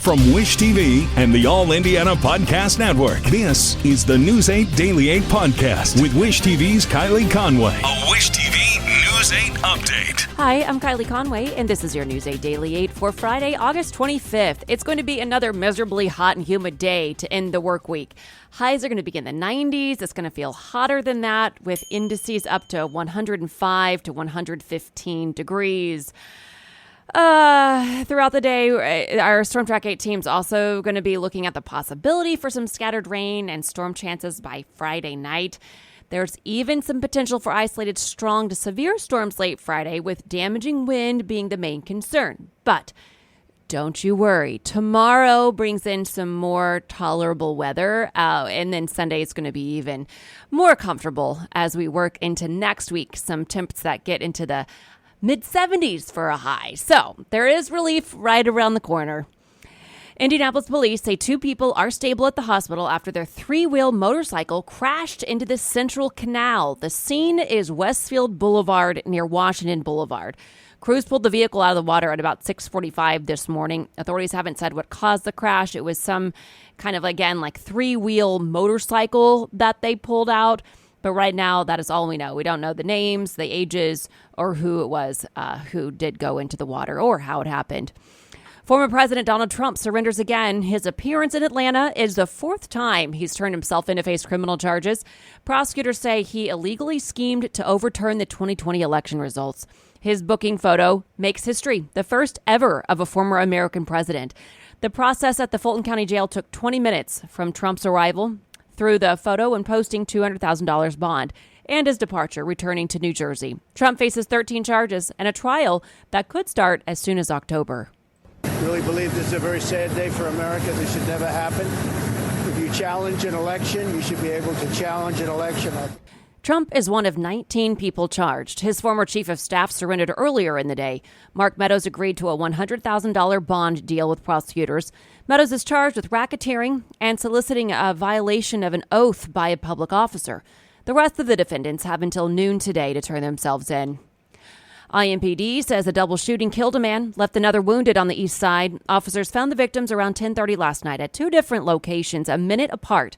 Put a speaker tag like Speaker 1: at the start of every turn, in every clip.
Speaker 1: From Wish TV and the All Indiana Podcast Network, this is the News 8 Daily 8 Podcast with Wish TV's Kylie Conway. A Wish TV News 8 update.
Speaker 2: Hi, I'm Kylie Conway, and this is your News 8 Daily 8 for Friday, August 25th. It's going to be another miserably hot and humid day to end the work week. Highs are going to be in the 90s. It's going to feel hotter than that, with indices up to 105 to 115 degrees. Throughout the day, our Storm Track 8 team's also going to be looking at the possibility for some scattered rain and storm chances by Friday night. There's even some potential for isolated strong to severe storms late Friday, with damaging wind being the main concern. But don't you worry. Tomorrow brings in some more tolerable weather, and then Sunday is going to be even more comfortable as we work into next week. Some temps that get into the mid-70s for a high. So there is relief right around the corner. Indianapolis police say 2 people are stable at the hospital after their 3-wheel motorcycle crashed into the Central Canal. The scene is Westfield Boulevard near Washington Boulevard. Crews pulled the vehicle out of the water at about 6:45 this morning. Authorities haven't said what caused the crash. It was some kind of, again, like 3-wheel motorcycle that they pulled out. But right now, that is all we know. We don't know the names, the ages, or who it was who did go into the water or how it happened. Former President Donald Trump surrenders again. His appearance in Atlanta is the 4th time he's turned himself in to face criminal charges. Prosecutors say he illegally schemed to overturn the 2020 election results. His booking photo makes history, the first ever of a former American president. The process at the Fulton County Jail took 20 minutes from Trump's arrival through the photo and posting $200,000 bond, and his departure, returning to New Jersey. Trump faces 13 charges and a trial that could start as soon as October.
Speaker 3: I really believe this is a very sad day for America. This should never happen. If you challenge an election, you should be able to challenge an election.
Speaker 2: Trump is one of 19 people charged. His former chief of staff surrendered earlier in the day. Mark Meadows agreed to a $100,000 bond deal with prosecutors. Meadows is charged with racketeering and soliciting a violation of an oath by a public officer. The rest of the defendants have until noon today to turn themselves in. IMPD says a double shooting killed a man, left another wounded on the east side. Officers found the victims around 10:30 last night at 2 different locations, a minute apart.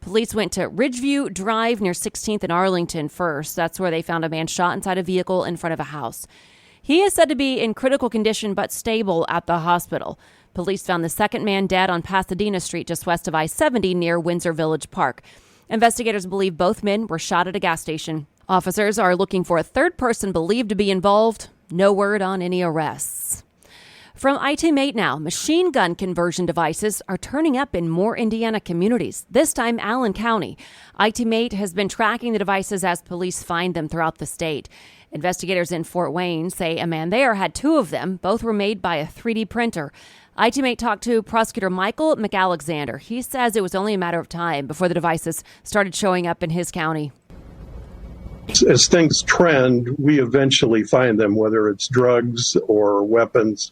Speaker 2: Police went to Ridgeview Drive near 16th and Arlington first. That's where they found a man shot inside a vehicle in front of a house. He is said to be in critical condition but stable at the hospital. Police found the second man dead on Pasadena Street just west of I-70 near Windsor Village Park. Investigators believe both men were shot at a gas station. Officers are looking for a third person believed to be involved. No word on any arrests. From iTeam8 now, machine gun conversion devices are turning up in more Indiana communities, this time Allen County. iTeam8 has been tracking the devices as police find them throughout the state. Investigators in Fort Wayne say a man there had 2 of them. Both were made by a 3D printer. iTeam8 talked to prosecutor Michael McAlexander. He says it was only a matter of time before the devices started showing up in his county.
Speaker 4: As things trend, we eventually find them, whether it's drugs or weapons.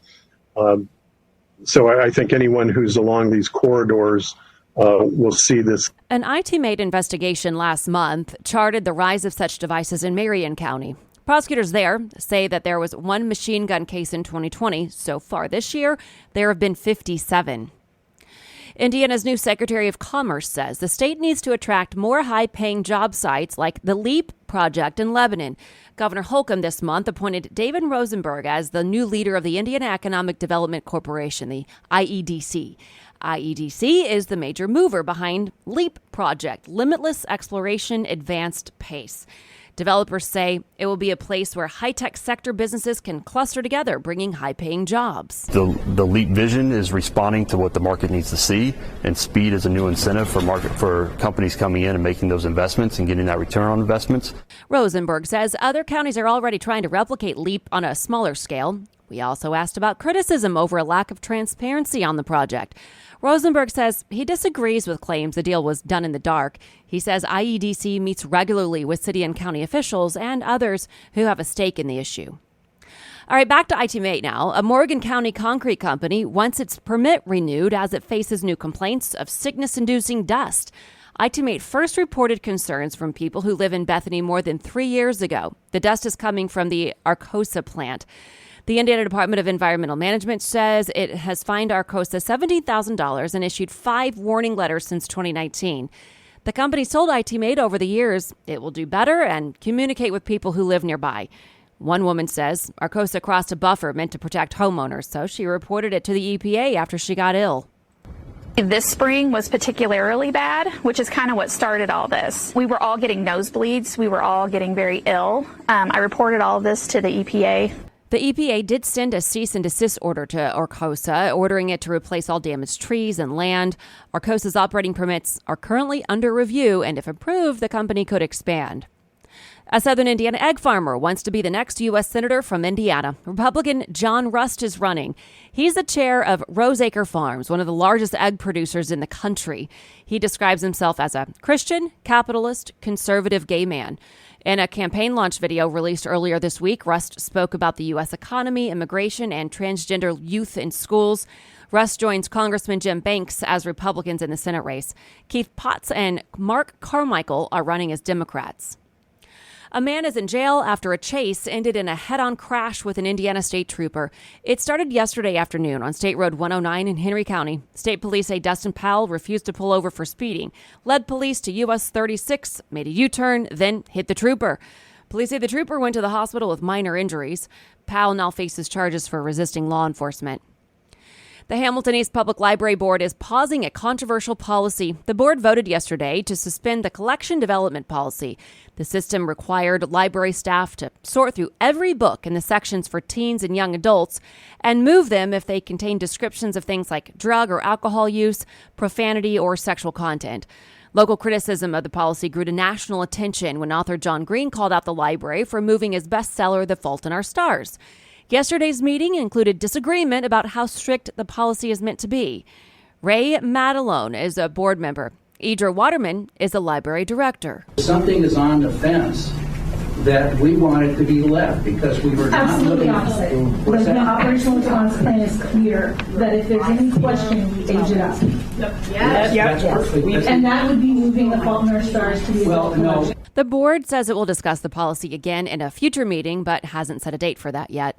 Speaker 4: So I think anyone who's along these corridors will see this.
Speaker 2: An iTeam8 investigation last month charted the rise of such devices in Marion County. Prosecutors there say that there was 1 machine gun case in 2020. So far this year, there have been 57. Indiana's new Secretary of Commerce says the state needs to attract more high-paying job sites like the LEAP project in Lebanon. Governor Holcomb this month appointed David Rosenberg as the new leader of the Indiana Economic Development Corporation, the IEDC. IEDC is the major mover behind LEAP project, Limitless Exploration Advanced Pace. Developers say it will be a place where high-tech sector businesses can cluster together, bringing high-paying jobs.
Speaker 5: The LEAP vision is responding to what the market needs to see, and speed is a new incentive for companies coming in and making those investments and getting that return on investments.
Speaker 2: Rosenberg says other counties are already trying to replicate LEAP on a smaller scale. We also asked about criticism over a lack of transparency on the project. Rosenberg says he disagrees with claims the deal was done in the dark. He says IEDC meets regularly with city and county officials and others who have a stake in the issue. All right, back to iTeam8 now. A Morgan County concrete company wants its permit renewed as it faces new complaints of sickness-inducing dust. iTeam8 first reported concerns from people who live in Bethany more than 3 years ago. The dust is coming from the Arcosa plant. The Indiana Department of Environmental Management says it has fined Arcosa $17,000 and issued 5 warning letters since 2019. The company told IT-Mate over the years it will do better and communicate with people who live nearby. One woman says Arcosa crossed a buffer meant to protect homeowners, so she reported it to the EPA after she got ill.
Speaker 6: This spring was particularly bad, which is kind of what started all this. We were all getting nosebleeds. We were all getting very ill. I reported all of this to the EPA.
Speaker 2: The EPA did send a cease and desist order to Arcosa, ordering it to replace all damaged trees and land. Arcosa's operating permits are currently under review, and if approved, the company could expand. A southern Indiana egg farmer wants to be the next U.S. Senator from Indiana. Republican John Rust is running. He's the chair of Roseacre Farms, one of the largest egg producers in the country. He describes himself as a Christian, capitalist, conservative gay man. In a campaign launch video released earlier this week, Rust spoke about the U.S. economy, immigration, and transgender youth in schools. Rust joins Congressman Jim Banks as Republicans in the Senate race. Keith Potts and Mark Carmichael are running as Democrats. A man is in jail after a chase ended in a head-on crash with an Indiana state trooper. It started yesterday afternoon on State Road 109 in Henry County. State police say Dustin Powell refused to pull over for speeding, led police to US 36, made a U-turn, then hit the trooper. Police say the trooper went to the hospital with minor injuries. Powell now faces charges for resisting law enforcement. The Hamilton East Public Library Board is pausing a controversial policy. The board voted yesterday to suspend the collection development policy. The system required library staff to sort through every book in the sections for teens and young adults and move them if they contain descriptions of things like drug or alcohol use, profanity, or sexual content. Local criticism of the policy grew to national attention when author John Green called out the library for moving his bestseller, The Fault in Our Stars. Yesterday's meeting included disagreement about how strict the policy is meant to be. Ray Matalone is a board member. Idra Waterman is a library director.
Speaker 7: Something is on the fence that we wanted to be left because we were not
Speaker 8: absolutely opposite. The operational response plan is clear that if there's any question, we age it up.
Speaker 7: That's perfect.
Speaker 8: And that would be moving The Fault in Our Stars to the adult collection.
Speaker 2: The board says it will discuss the policy again in a future meeting, but hasn't set a date for that yet.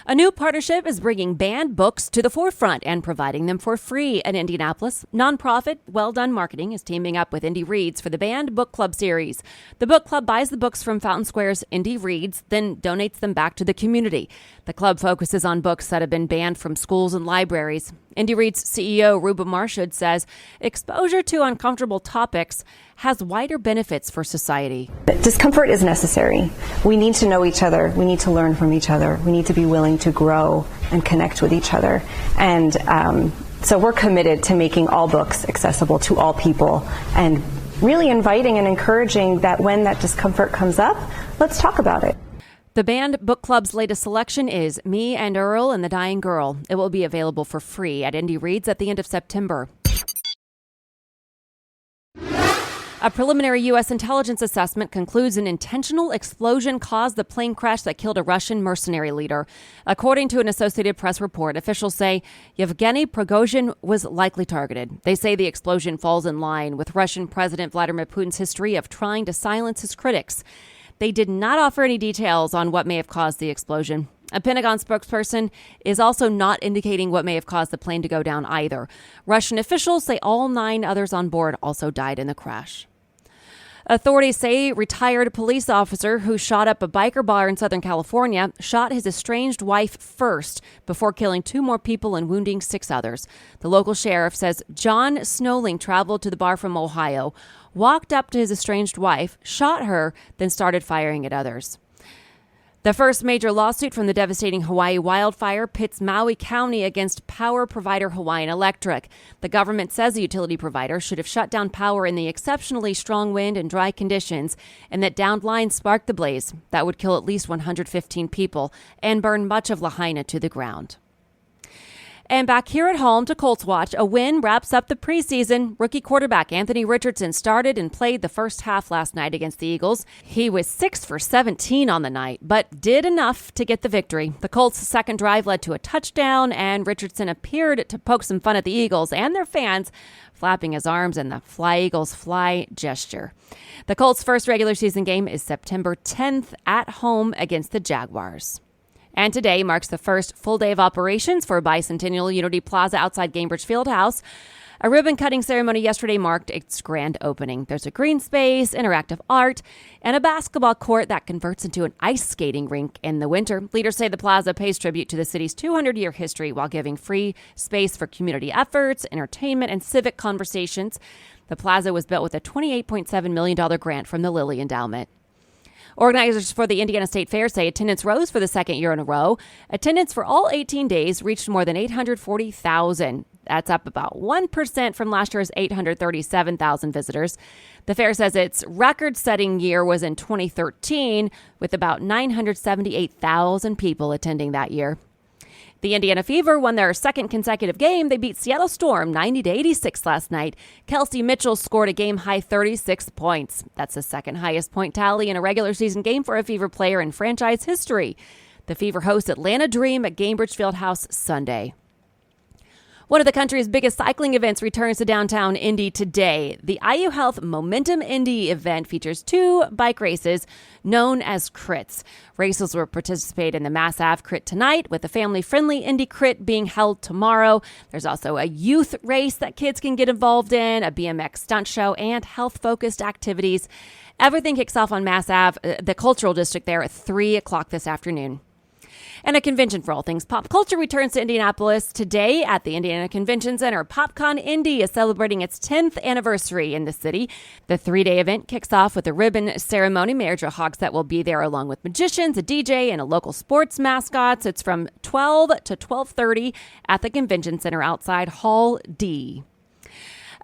Speaker 2: A new partnership is bringing banned books to the forefront and providing them for free in Indianapolis. Nonprofit Well Done Marketing is teaming up with Indie Reads for the Banned Book Club series. The book club buys the books from Fountain Square's Indie Reads, then donates them back to the community. The club focuses on books that have been banned from schools and libraries. Indie Reads CEO Ruba Marshud says exposure to uncomfortable topics has wider benefits for society.
Speaker 9: Discomfort is necessary. We need to know each other. We need to learn from each other. We need to be willing to grow and connect with each other. And so we're committed to making all books accessible to all people and really inviting and encouraging that when that discomfort comes up, let's talk about it.
Speaker 2: The Banned Book Club's latest selection is Me and Earl and the Dying Girl. It will be available for free at Indie Reads at the end of September. A preliminary U.S. intelligence assessment concludes an intentional explosion caused the plane crash that killed a Russian mercenary leader. According to an Associated Press report, officials say Yevgeny Prigozhin was likely targeted. They say the explosion falls in line with Russian President Vladimir Putin's history of trying to silence his critics. They did not offer any details on what may have caused the explosion. A Pentagon spokesperson is also not indicating what may have caused the plane to go down either. Russian officials say all 9 others on board also died in the crash. Authorities say retired police officer who shot up a biker bar in Southern California shot his estranged wife first before killing 2 more people and wounding 6 others. The local sheriff says John Snowling traveled to the bar from Ohio, walked up to his estranged wife, shot her, then started firing at others. The first major lawsuit from the devastating Hawaii wildfire pits Maui County against power provider Hawaiian Electric. The government says the utility provider should have shut down power in the exceptionally strong wind and dry conditions, and that downed lines sparked the blaze. That would kill at least 115 people and burn much of Lahaina to the ground. And back here at home to Colts Watch, a win wraps up the preseason. Rookie quarterback Anthony Richardson started and played the first half last night against the Eagles. He was 6 for 17 on the night, but did enough to get the victory. The Colts' second drive led to a touchdown, and Richardson appeared to poke some fun at the Eagles and their fans, flapping his arms in the Fly Eagles Fly gesture. The Colts' first regular season game is September 10th at home against the Jaguars. And today marks the first full day of operations for Bicentennial Unity Plaza outside Gainbridge Fieldhouse. A ribbon-cutting ceremony yesterday marked its grand opening. There's a green space, interactive art, and a basketball court that converts into an ice skating rink in the winter. Leaders say the plaza pays tribute to the city's 200-year history while giving free space for community efforts, entertainment, and civic conversations. The plaza was built with a $28.7 million grant from the Lilly Endowment. Organizers for the Indiana State Fair say attendance rose for the second year in a row. Attendance for all 18 days reached more than 840,000. That's up about 1% from last year's 837,000 visitors. The fair says its record-setting year was in 2013, with about 978,000 people attending that year. The Indiana Fever won their second consecutive game. They beat Seattle Storm 90-86 last night. Kelsey Mitchell scored a game-high 36 points. That's the second highest point tally in a regular season game for a Fever player in franchise history. The Fever host Atlanta Dream at Gainbridge Fieldhouse Sunday. One of the country's biggest cycling events returns to downtown Indy today. The IU Health Momentum Indy event features 2 bike races known as crits. Racers will participate in the Mass Ave crit tonight, with a family-friendly Indy crit being held tomorrow. There's also a youth race that kids can get involved in, a BMX stunt show, and health-focused activities. Everything kicks off on Mass Ave, the cultural district there, at 3 o'clock this afternoon. And a convention for all things pop culture returns to Indianapolis today at the Indiana Convention Center. PopCon Indy is celebrating its 10th anniversary in the city. The 3-day event kicks off with a ribbon ceremony. Mayor Joe Hogsett will be there along with magicians, a DJ, and a local sports mascots. It's from 12 to 12:30 at the Convention Center outside Hall D.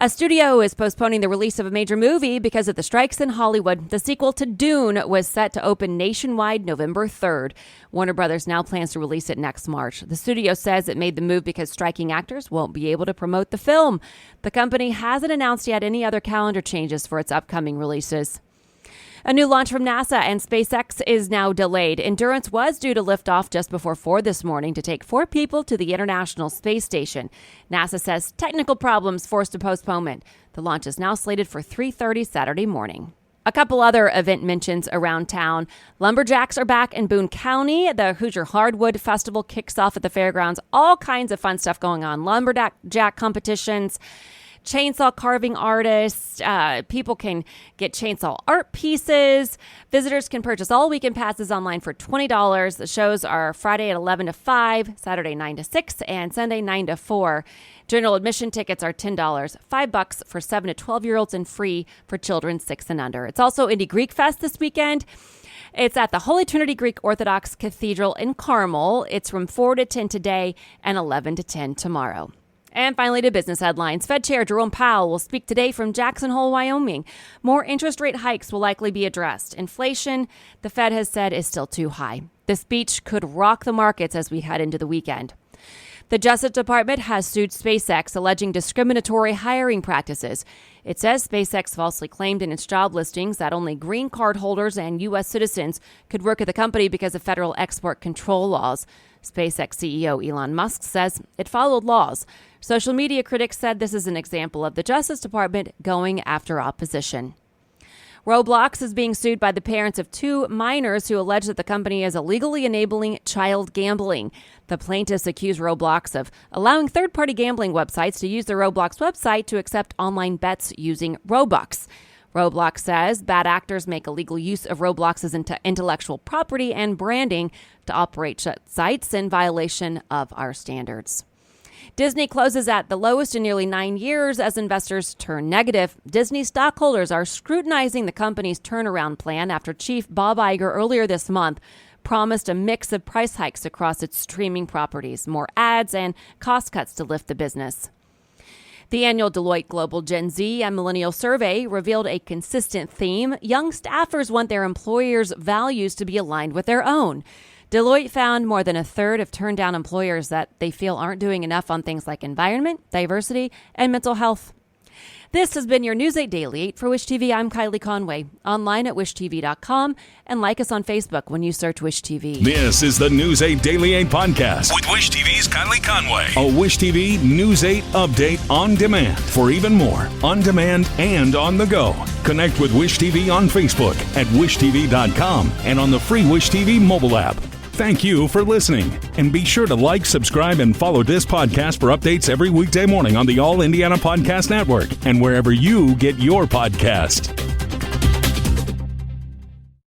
Speaker 2: A studio is postponing the release of a major movie because of the strikes in Hollywood. The sequel to Dune was set to open nationwide November 3rd. Warner Brothers now plans to release it next March. The studio says it made the move because striking actors won't be able to promote the film. The company hasn't announced yet any other calendar changes for its upcoming releases. A new launch from NASA and SpaceX is now delayed. Endurance was due to lift off just before 4 this morning to take 4 people to the International Space Station. NASA says technical problems forced a postponement. The launch is now slated for 3:30 Saturday morning. A couple other event mentions around town. Lumberjacks are back in Boone County. The Hoosier Hardwood Festival kicks off at the fairgrounds. All kinds of fun stuff going on. Lumberjack competitions, chainsaw carving artists. People can get chainsaw art pieces. Visitors can purchase all weekend passes online for $20. The shows are Friday at 11 to 5, Saturday 9 to 6, and Sunday 9 to 4. General admission tickets are $10, $5 for 7 to 12-year-olds, and free for children 6 and under. It's also Indie Greek Fest this weekend. It's at the Holy Trinity Greek Orthodox Cathedral in Carmel. It's from 4 to 10 today and 11 to 10 tomorrow. And finally, to business headlines. Fed Chair Jerome Powell will speak today from Jackson Hole, Wyoming. More interest rate hikes will likely be addressed. Inflation, the Fed has said, is still too high. The speech could rock the markets as we head into the weekend. The Justice Department has sued SpaceX, alleging discriminatory hiring practices. It says SpaceX falsely claimed in its job listings that only green card holders and U.S. citizens could work at the company because of federal export control laws. SpaceX CEO Elon Musk says it followed laws. Social media critics said this is an example of the Justice Department going after opposition. Roblox is being sued by the parents of 2 minors who allege that the company is illegally enabling child gambling. The plaintiffs accuse Roblox of allowing third-party gambling websites to use the Roblox website to accept online bets using Robux. Roblox says bad actors make illegal use of Roblox's intellectual property and branding to operate sites in violation of our standards. Disney closes at the lowest in nearly 9 years as investors turn negative. Disney stockholders are scrutinizing the company's turnaround plan after Chief Bob Iger earlier this month promised a mix of price hikes across its streaming properties, more ads, and cost cuts to lift the business. The annual Deloitte Global Gen Z and Millennial Survey revealed a consistent theme. Young staffers want their employers' values to be aligned with their own. Deloitte found more than a third have turned down employers that they feel aren't doing enough on things like environment, diversity, and mental health. This has been your News 8 Daily 8 for Wish TV. I'm Kylie Conway. Online at wishtv.com and like us on Facebook when you search Wish TV.
Speaker 1: This is the News 8 Daily 8 podcast with Wish TV's Kylie Conway. A Wish TV News 8 update on demand for even more on demand and on the go. Connect with Wish TV on Facebook at wishtv.com and on the free Wish TV mobile app. Thank you for listening. And be sure to like, subscribe, and follow this podcast for updates every weekday morning on the All Indiana Podcast Network and wherever you get your podcast.